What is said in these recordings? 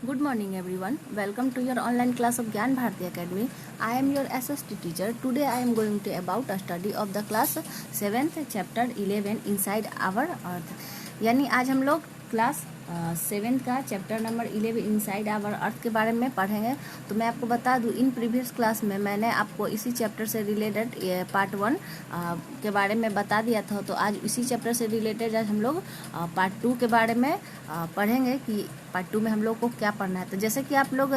Good morning everyone. Welcome to your online class of Gyan Bharati Academy. I am your SST teacher. Today I am going to about a study of the class 7th chapter 11 inside our earth. यानी आज हम लोग class 7th का chapter number 11 inside our earth के बारे में पढ़ेंगे। तो मैं आपको बता दूं, इन प्रीवियस क्लास में मैंने आपको इसी चैप्टर से रिलेटेड पार्ट 1 के बारे में बता दिया था। तो आज इसी चैप्टर से रिलेटेड आज हम लोग पार्ट 2 के बारे में पढ़ेंगे कि पार्ट 2 में हम लोग को क्या पढ़ना है। तो जैसे कि आप लोग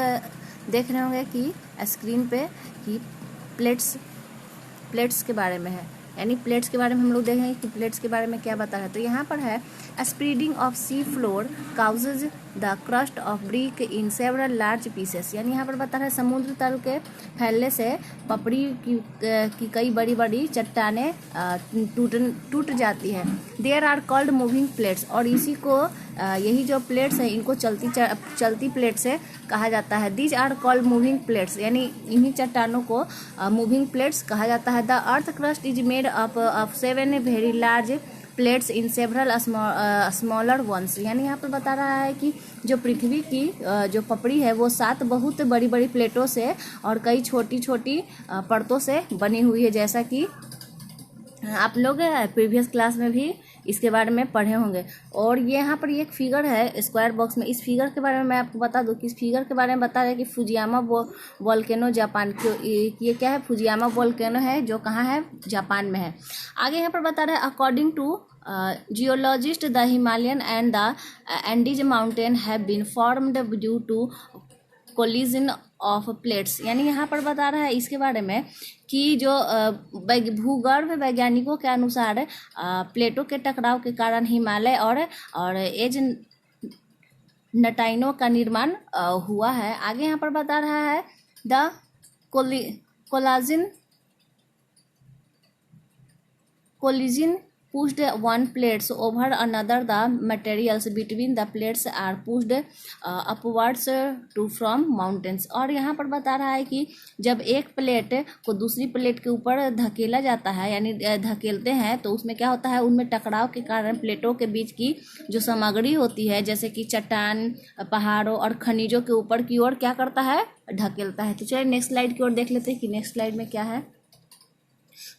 देख रहे होंगे कि स्क्रीन पे कि प्लेट्स के बारे में है, यानी प्लेट्स के बारे में हम लोग देखेंगे कि प्लेट्स के बारे में क्या बता रहा है। तो यहाँ पर है spreading of sea floor causes the crust of brick in several large pieces, यानी यहाँ पर बता रहा है समुद्र तल के फैलने से पपड़ी की कई बड़ी बड़ी चट्टानें टूट जाती है। There are called moving plates, और इसी को यही जो प्लेट्स हैं इनको चलती प्लेट से कहा जाता है। These are called moving plates, यानी इन्हीं चट्टानों को मूविंग प्लेट्स कहा जाता है। The earth crust is made up of 7 very large plates in several smaller ones, यानी यहाँ पर बता रहा है कि जो पृथ्वी की जो पपड़ी है वो 7 बहुत बड़ी बड़ी प्लेटों से और कई छोटी छोटी परतों से बनी हुई है, जैसा कि आप लोग प्रीवियस क्लास में भी इसके बारे में पढ़े होंगे। और ये यहाँ पर एक फिगर है स्क्वायर बॉक्स में। इस फिगर के बारे में मैं आपको बता दूं कि इस फिगर के बारे में बता रहे हैं कि फुजियामा वोल्केनो जापान ये क्या है, फुजियामा वोल्केनो है जो कहाँ है, जापान में है। आगे यहाँ पर बता रहे हैं according to geologist the Himalayan and the Andes mountain have been formed due to collision of plates, यानी यहाँ पर बता रहा है इसके बारे में कि जो भूगर्भ वैज्ञानिकों के अनुसार प्लेटों के टकराव के कारण हिमालय और एज नटाइनों का निर्माण हुआ है। आगे यहाँ पर बता रहा है the collision pushed one plates over another, the materials between the plates are pushed upwards to from mountains, और यहाँ पर बता रहा है कि जब एक प्लेट को दूसरी प्लेट के ऊपर धकेला जाता है, यानी धकेलते हैं, तो उसमें क्या होता है, उनमें टकराव के कारण प्लेटों के बीच की जो सामग्री होती है जैसे कि चट्टान, पहाड़ों और खनिजों के ऊपर की ओर क्या करता है, ढकेलता है। तो चलिए नेक्स्ट स्लाइड की ओर देख लेते हैं कि नेक्स्ट स्लाइड में क्या है।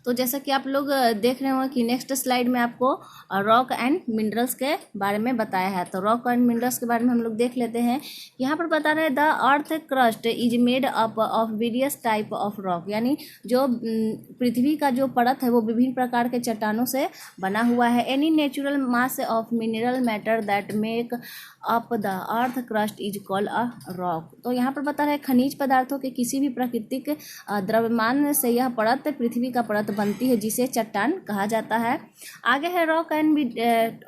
तो जैसा कि आप लोग देख रहे हो कि नेक्स्ट स्लाइड में आपको रॉक एंड मिनरल्स के बारे में बताया है। तो रॉक एंड मिनरल्स के बारे में हम लोग देख लेते हैं। यहाँ पर बता रहे हैं the earth crust is made up of various type of rock, यानी जो पृथ्वी का जो परत है वो विभिन्न प्रकार के चट्टानों से बना हुआ है। Any natural mass of mineral matter that make up the earth crust is called a rock. तो यहाँ पर बता रहे हैं खनिज पदार्थों के किसी भी प्राकृतिक द्रव्यमान से यह परत पृथ्वी का परत बनती है जिसे चट्टान कहा जाता है। आगे है rock end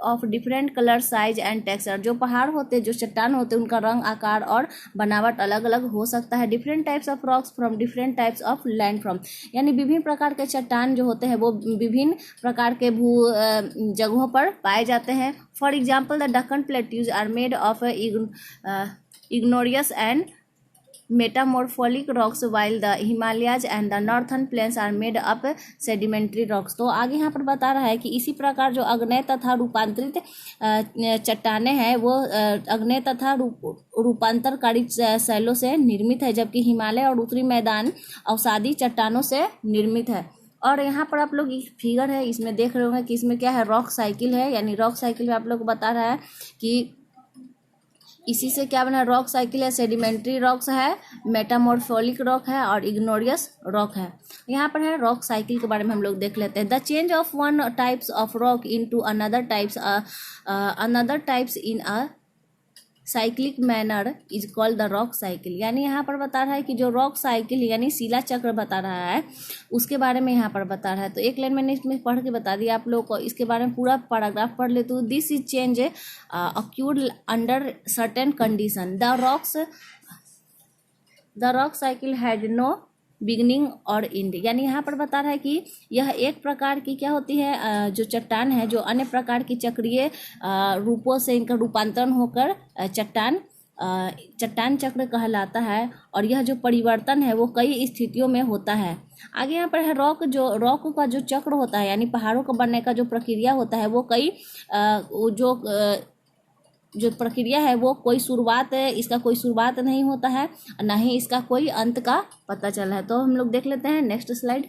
of different colour, size and texture, जो पहाड़ होते, जो चट्टान होते, उनका रंग, आकार और बनावट अलग अलग हो सकता है। Different types of rocks from different types of land from, यानी विभिन्न प्रकार के चट्टान जो होते हैं वो विभिन्न प्रकार के भू जगहों पर पाए जाते हैं। For example the Deccan plateaus are made of igneous and metamorphic rocks while the Himalayas and the northern plains are made up sedimentary rocks. तो आगे यहाँ पर बता रहा है कि इसी प्रकार जो अग्नेय तथा रूपांतरित चट्टानें हैं वो अग्नेय तथा रूपांतरकारी शैलों से निर्मित है, जबकि हिमालय और उत्तरी मैदान अवसादी चट्टानों से निर्मित है। और यहाँ पर आप लोग एक फिगर है, इसमें देख रहे होंगे कि इसमें क्या है, रॉक साइकिल है, यानी रॉक साइकिल में आप लोग को बता रहा है कि इसी से क्या बना, रॉक साइकिल है, सेडिमेंट्री रॉक्स है, मेटामॉर्फोलिक रॉक है और इग्नोरियस रॉक है। यहाँ पर है रॉक साइकिल के बारे में हम लोग देख लेते हैं। The change of one types of rock into another types in a cyclic manner is called the rock cycle, यानी यहाँ पर बता रहा है कि जो रॉक साइकिल यानी शिला चक्र बता रहा है उसके बारे में यहाँ पर बता रहा है। तो एक लाइन मैंने इसमें पढ़ के बता दिया आप लोग को, इसके बारे में पूरा पैराग्राफ पढ़ लेते हो। This is change occurred under certain condition, the rock cycle had no beginning or end, यानी यहाँ पर बता रहा है कि यह एक प्रकार की क्या होती है, जो चट्टान है जो अन्य प्रकार की चक्रीय रूपों से इनका रूपांतरण होकर चट्टान चक्र कहलाता है, और यह जो परिवर्तन है वो कई स्थितियों में होता है। आगे यहाँ पर है रॉक का जो चक्र होता है, यानी पहाड़ों का बनने का जो प्रक्रिया होता है वो कई जो जो प्रक्रिया है वो कोई शुरुआत है, इसका कोई शुरुआत नहीं होता है, ना ही इसका कोई अंत का पता चला है। तो हम लोग देख लेते हैं नेक्स्ट स्लाइड।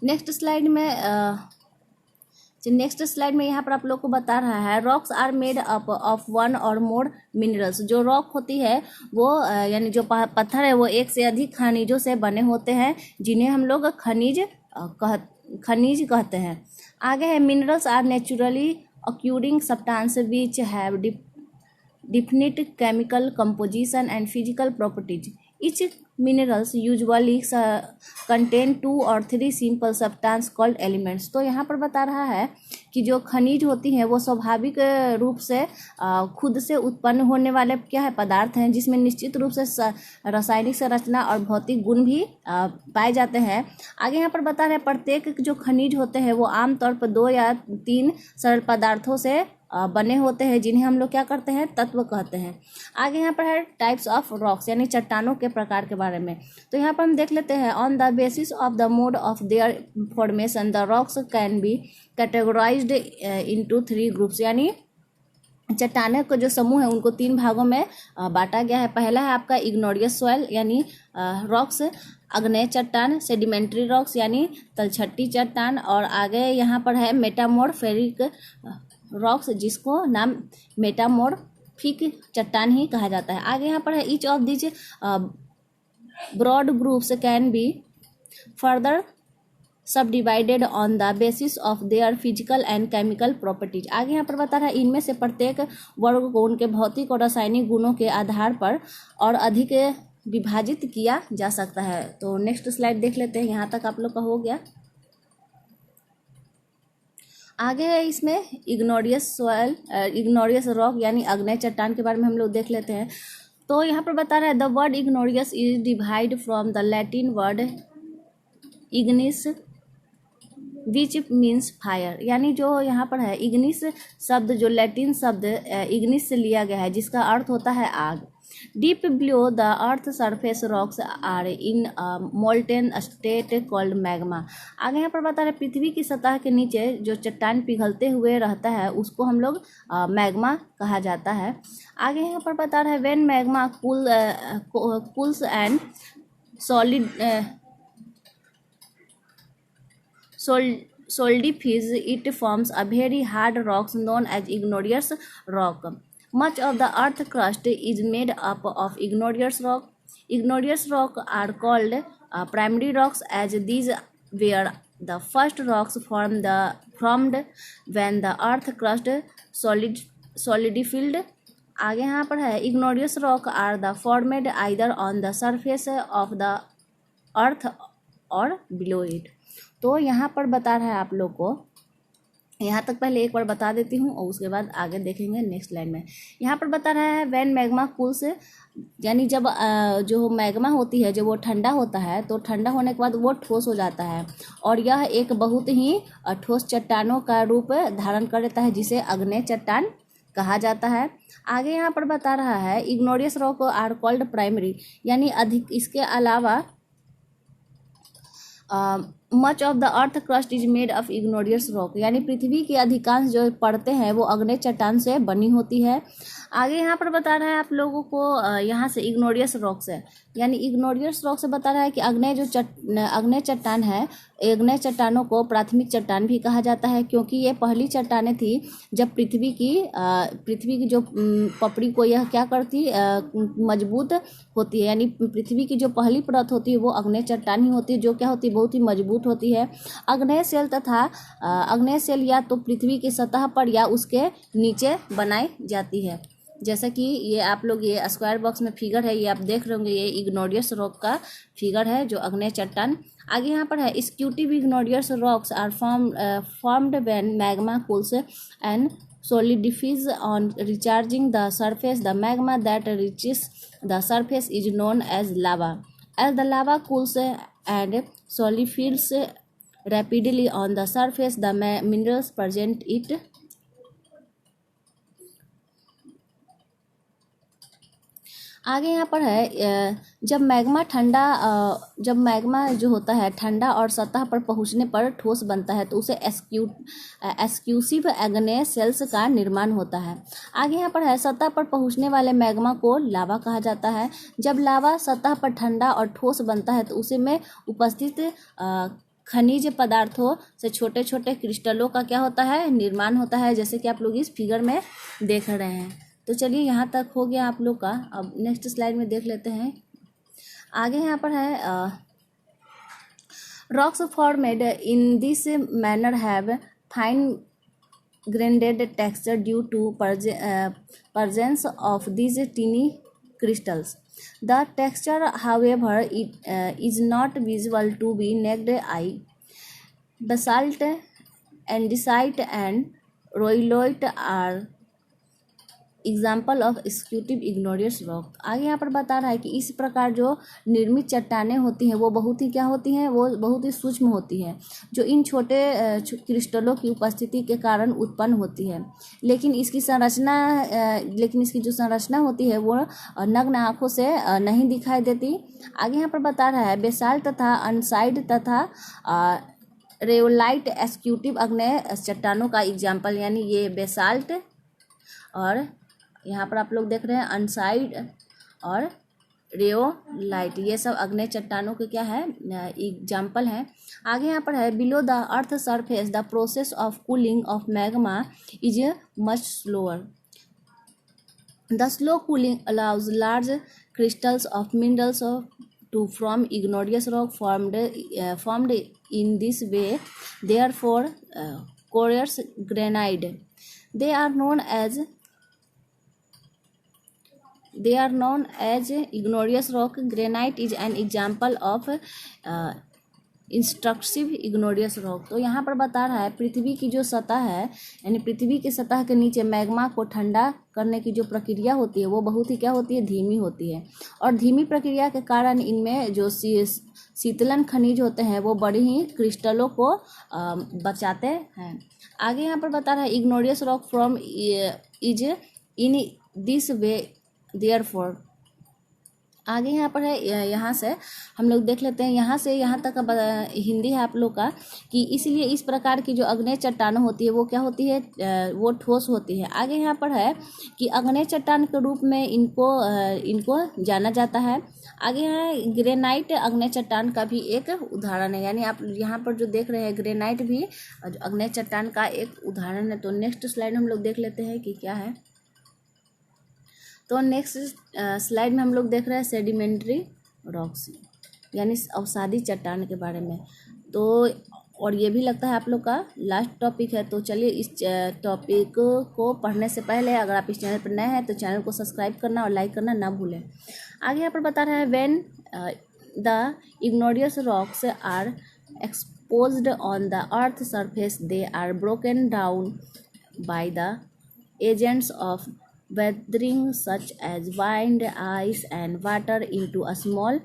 नेक्स्ट स्लाइड में यहाँ पर आप लोग को बता रहा है rocks are made up of one और मोर मिनरल्स। जो रॉक होती है वो यानी जो पत्थर है वो एक से अधिक खनिजों से बने होते हैं, जिन्हें हम लोग खनिज कहते हैं। आगे है minerals are naturally occurring substance which have definite chemical composition and physical properties. Each minerals usually contain 2 or 3 simple substance called elements. तो यहाँ पर बता रहा है कि जो खनिज होती हैं वो स्वाभाविक रूप से खुद से उत्पन्न होने वाले क्या है पदार्थ हैं, जिसमें निश्चित रूप से रासायनिक संरचना और भौतिक गुण भी पाए जाते हैं। आगे यहाँ पर बता रहे हैं प्रत्येक जो खनिज होते हैं वो आमतौर पर 2 या 3 सरल पदार्थों से बने होते हैं, जिन्हें हम लोग क्या करते हैं तत्व कहते हैं। आगे यहाँ पर है टाइप्स ऑफ रॉक्स यानी चट्टानों के प्रकार के बारे में। तो यहाँ पर हम देख लेते हैं on the basis of the mode of their formation the rocks can be categorised into 3 groups. यानी चट्टानों का जो समूह है उनको 3 भागों में बांटा गया है। पहला है आपका इग्नोरियस सॉइल यानी रॉक्स, अग्नेय चट्टान सेडिमेंट्री रॉक्स यानी तलछट्टी चट्टान, और आगे यहाँ पर है मेटामॉर्फिक रॉक्स जिसको नाम मेटामॉर्फिक चट्टान ही कहा जाता है। आगे यहाँ पर है each of this broad groups can be further subdivided on the basis of their physical and chemical properties. आगे यहाँ पर बता रहा है इनमें से प्रत्येक वर्ग को उनके भौतिक और रासायनिक गुणों के आधार पर और अधिक विभाजित किया जा सकता है। तो नेक्स्ट स्लाइड देख लेते हैं। यहाँ तक आप लोग का हो गया। आगे है इसमें इग्नोरियस रॉक यानी अग्नेय चट्टान के बारे में हम लोग देख लेते हैं। तो यहाँ पर बता रहा है the word igneous is divide from the Latin word ignis which means fire. यानी जो यहाँ पर है इग्निस शब्द जो लैटिन शब्द इग्निस से लिया गया है, जिसका अर्थ होता है आग। Deep below the earth surface rocks are in molten state called magma. आगे यहाँ पर बता रहे पृथ्वी की सतह के नीचे जो चट्टान पिघलते हुए रहता है उसको हम लोग मैग्मा कहा जाता है। आगे यहाँ पर बता रहा है when magma cools and solidifies it forms a very hard rocks known as igneous rock. Much of the earth crust is made up of igneous rock. Igneous rock are called primary rocks as these were the first rocks formed when the earth crust solidified. आगे यहाँ पर है igneous rock are the formed either on the surface of the earth or below it. तो यहाँ पर बता रहा है आप लोग को, यहाँ तक पहले एक बार बता देती हूँ और उसके बाद आगे देखेंगे नेक्स्ट लाइन में। यहाँ पर बता रहा है व्हेन मैग्मा कूल्स यानी जब जो मैग्मा होती है जब वो ठंडा होता है तो ठंडा होने के बाद वो ठोस हो जाता है और यह एक बहुत ही ठोस चट्टानों का रूप धारण कर लेता है, जिसे अग्नेय चट्टान कहा जाता है। आगे यहाँ पर बता रहा है igneous rock are called primary यानी अधिक। इसके अलावा much of the earth crust is made of igneous rock यानी पृथ्वी की अधिकांश जो परतें हैं वो अग्नेय चट्टान से बनी होती है। आगे यहाँ पर बता रहा है आप लोगों को यहाँ से इग्नोरियस रॉक से यानी इग्नोरियस रॉक से बता रहा है कि अग्नेय चट्टान है, अग्नेय चट्टानों को प्राथमिक चट्टान भी कहा जाता है, क्योंकि ये पहली चट्टानें थी जब पृथ्वी की जो पपड़ी को यह क्या करती मजबूत होती है। यानी पृथ्वी की जो पहली परत होती है वो अग्नेय चट्टान ही होती है, जो क्या होती है बहुत ही मजबूत होती है। अग्नेय सेल या तो पृथ्वी की सतह पर या उसके नीचे बनाई जाती है। जैसा कि ये आप लोग ये स्क्वायर बॉक्स में फिगर है, ये आप देख रहे होंगे, ये इग्नोरियस रॉक का फिगर है जो अग्नेय चट्टान। आगे यहाँ पर है स्क्यूटिव igneous rocks are formed when magma cools and solidifies on recharging the surface. The magma that reaches the surface is known as lava. As the lava cools and solidifies rapidly on the surface, the minerals present it आगे यहाँ पर है जब magma जो होता है ठंडा और सतह पर पहुँचने पर ठोस बनता है तो उसे एक्सक्लूसिव एग्नेस सेल्स का निर्माण होता है। आगे यहाँ पर है सतह पर पहुँचने वाले मैग्मा को लावा कहा जाता है। जब लावा सतह पर ठंडा और ठोस बनता है तो उसे में उपस्थित खनिज पदार्थों से छोटे छोटे क्रिस्टलों का क्या होता है, निर्माण होता है, जैसे कि आप लोग इस फिगर में देख रहे हैं। तो चलिए यहाँ तक हो गया आप लोग का। अब नेक्स्ट स्लाइड में देख लेते हैं। आगे यहाँ पर है rocks formed in this manner have fine grained texture due to presence of these teeny crystals. The texture, however, is not visible to the naked eye. Basalt, andesite, and rhyolite are example of एक्सिक्यूटिव igneous rock. आगे यहाँ पर बता रहा है कि इस प्रकार जो निर्मित चट्टानें होती हैं वो बहुत ही क्या होती हैं, वो बहुत ही सूक्ष्म होती हैं, जो इन छोटे क्रिस्टलों की उपस्थिति के कारण उत्पन्न होती है। लेकिन इसकी जो संरचना होती है वो नग्न आँखों से नहीं दिखाई देती। आगे यहाँ पर बता रहा है बेसाल्ट तथा अनसाइड तथा रेयोलाइट एक्सिक्यूटिव अग्नेय चट्टानों का एग्जाम्पल, यानी ये बेसाल्ट और यहाँ पर आप लोग देख रहे हैं अनसाइड और रेयोलाइट, ये सब अग्नेय चट्टानों के क्या है, एग्जाम्पल हैं। आगे यहाँ पर है below the earth surface the process of cooling of magma is much slower. The slow cooling allows large crystals of minerals to form igneous rock formed in this way, therefore quartz granite. They are known as igneous rock. Granite is an example of intrusive igneous rock. तो यहाँ पर बता रहा है पृथ्वी की जो सतह है, यानी पृथ्वी की सतह के नीचे मैग्मा को ठंडा करने की जो प्रक्रिया होती है वो बहुत ही क्या होती है, धीमी होती है। और धीमी प्रक्रिया के कारण इनमें जो शीतलन खनिज होते हैं वो बड़ी ही क्रिस्टलों को बचाते हैं। आगे यहाँ पर बता रहा है igneous rock from is in this way therefore. आगे यहाँ पर है, यहाँ से हम लोग देख लेते हैं, यहाँ से यहाँ तक का हिंदी है आप लोग का, कि इसलिए इस प्रकार की जो अग्नेय चट्टान होती है वो क्या होती है, वो ठोस होती है। आगे यहाँ पर है कि अग्नेय चट्टान के रूप में इनको जाना जाता है। आगे है ग्रेनाइट अग्नेय चट्टान का भी एक उदाहरण है, यानी आप यहाँ पर जो देख रहे हैं ग्रेनाइट भी अग्नेय चट्टान का एक उदाहरण है। तो नेक्स्ट स्लाइड हम लोग देख लेते हैं कि क्या है। तो नेक्स्ट स्लाइड में हम लोग देख रहे हैं सेडिमेंट्री रॉक्स, यानी अवसादी चट्टान के बारे में। तो और ये भी लगता है आप लोग का लास्ट टॉपिक है। तो चलिए इस टॉपिक को पढ़ने से पहले अगर आप इस चैनल पर नए हैं तो चैनल को सब्सक्राइब करना और लाइक करना ना भूलें। आगे यहाँ पर बता रहा है when the igneous rocks are exposed on the earth surface they are broken down by the agents of weathering such as wind, ice and water into a small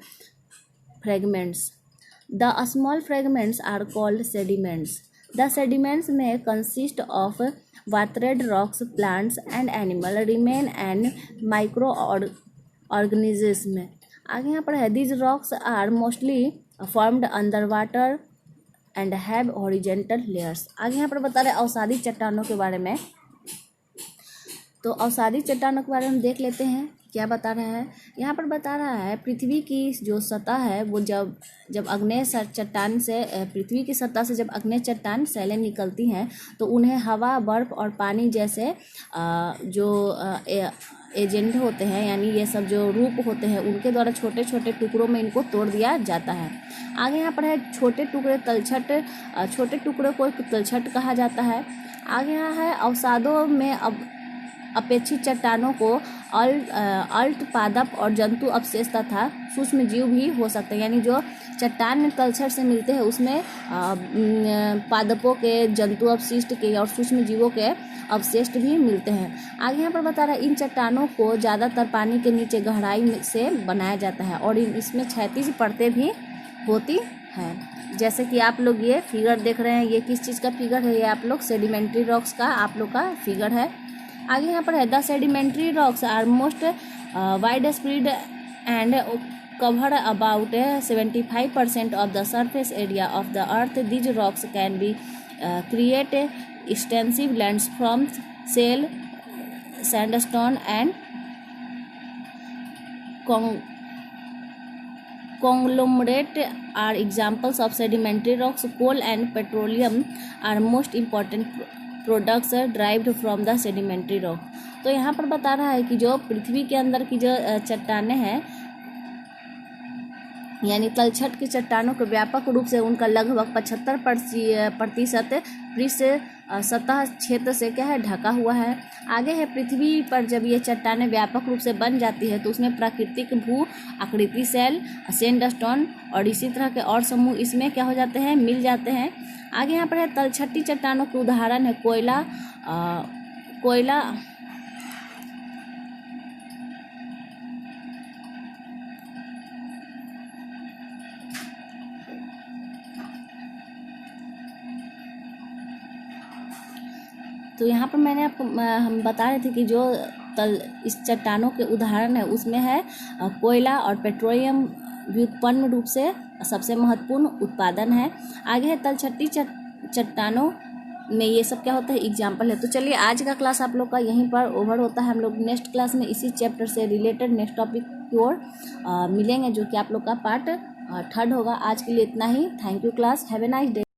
fragments. The small fragments are called sediments. The sediments may consist of watered rocks, plants and animal remain and microorganisms. आगे यहाँ पर है these rocks are mostly formed under water and have horizontal layers. आगे यहाँ पर बता रहे अवसादी चट्टानों के बारे में। तो अवसादी चट्टानों के बारे में देख लेते हैं क्या बता रहा है। यहाँ पर बता रहा है पृथ्वी की जो सतह है वो जब अग्नेय चट्टान से पृथ्वी की सतह से जब अग्नेय चट्टान सैलें निकलती हैं तो उन्हें हवा, बर्फ और पानी जैसे जो एजेंट होते हैं, यानी ये सब जो रूप होते हैं उनके द्वारा छोटे छोटे टुकड़ों में इनको तोड़ दिया जाता है। आगे यहाँ पर है छोटे टुकड़े को तलछट कहा जाता है। आगे यहाँ है अवसादों में अपेक्षित चट्टानों को अल्ट पादप और जंतु अवशेष तथा सूक्ष्म जीव भी हो सकते हैं, यानी जो चट्टान में तलछट से मिलते हैं उसमें पादपों के, जंतु अवशिष्ट के और सूक्ष्म जीवों के अवशेष भी मिलते हैं। आगे यहाँ पर बता रहा है इन चट्टानों को ज़्यादातर पानी के नीचे गहराई से बनाया जाता है और इसमें क्षैतिज परतें भी होती हैं। जैसे कि आप लोग ये फिगर देख रहे हैं, ये किस चीज़ का फिगर है, ये आप लोग सेडिमेंट्री रॉक्स का आप लोग का फिगर है। आगे यहाँ पर है the sedimentary rocks are most wide spread and cover about 75% of the surface area of the earth. These rocks can be create extensive lands from shale, sandstone and conglomerate are examples of sedimentary rocks. Coal and petroleum are most important products derived from the sedimentary rock. तो यहाँ पर बता रहा है कि जो पृथ्वी के अंदर की जो चट्टानें हैं यानी तलछट की चट्टानों के व्यापक रूप से उनका लगभग 75% पृष्ठ सतह क्षेत्र से क्या है ढका हुआ है। आगे है पृथ्वी पर जब ये चट्टानें व्यापक रूप से बन जाती है तो उसमें प्राकृतिक भू आकृति सेल सैंडस्टोन और इसी तरह के और समूह इसमें क्या हो जाते हैं मिल जाते हैं। आगे यहाँ पर है तलछटी चट्टानों के उदाहरण है कोयला तो यहाँ पर मैंने आपको हम बता रहे थे कि जो इस चट्टानों के उदाहरण है उसमें है कोयला और पेट्रोलियम व्युत्पन्न रूप से सबसे महत्वपूर्ण उत्पादन है। आगे है तलछटी चट्टानों में ये सब क्या होता है एग्जाम्पल है। तो चलिए आज का क्लास आप लोग का यहीं पर ओवर होता है। हम लोग नेक्स्ट क्लास में इसी चैप्टर से रिलेटेड नेक्स्ट टॉपिक की ओर मिलेंगे जो कि आप लोग का पार्ट 3 होगा। आज के लिए इतना ही। Thank you class, have a nice day.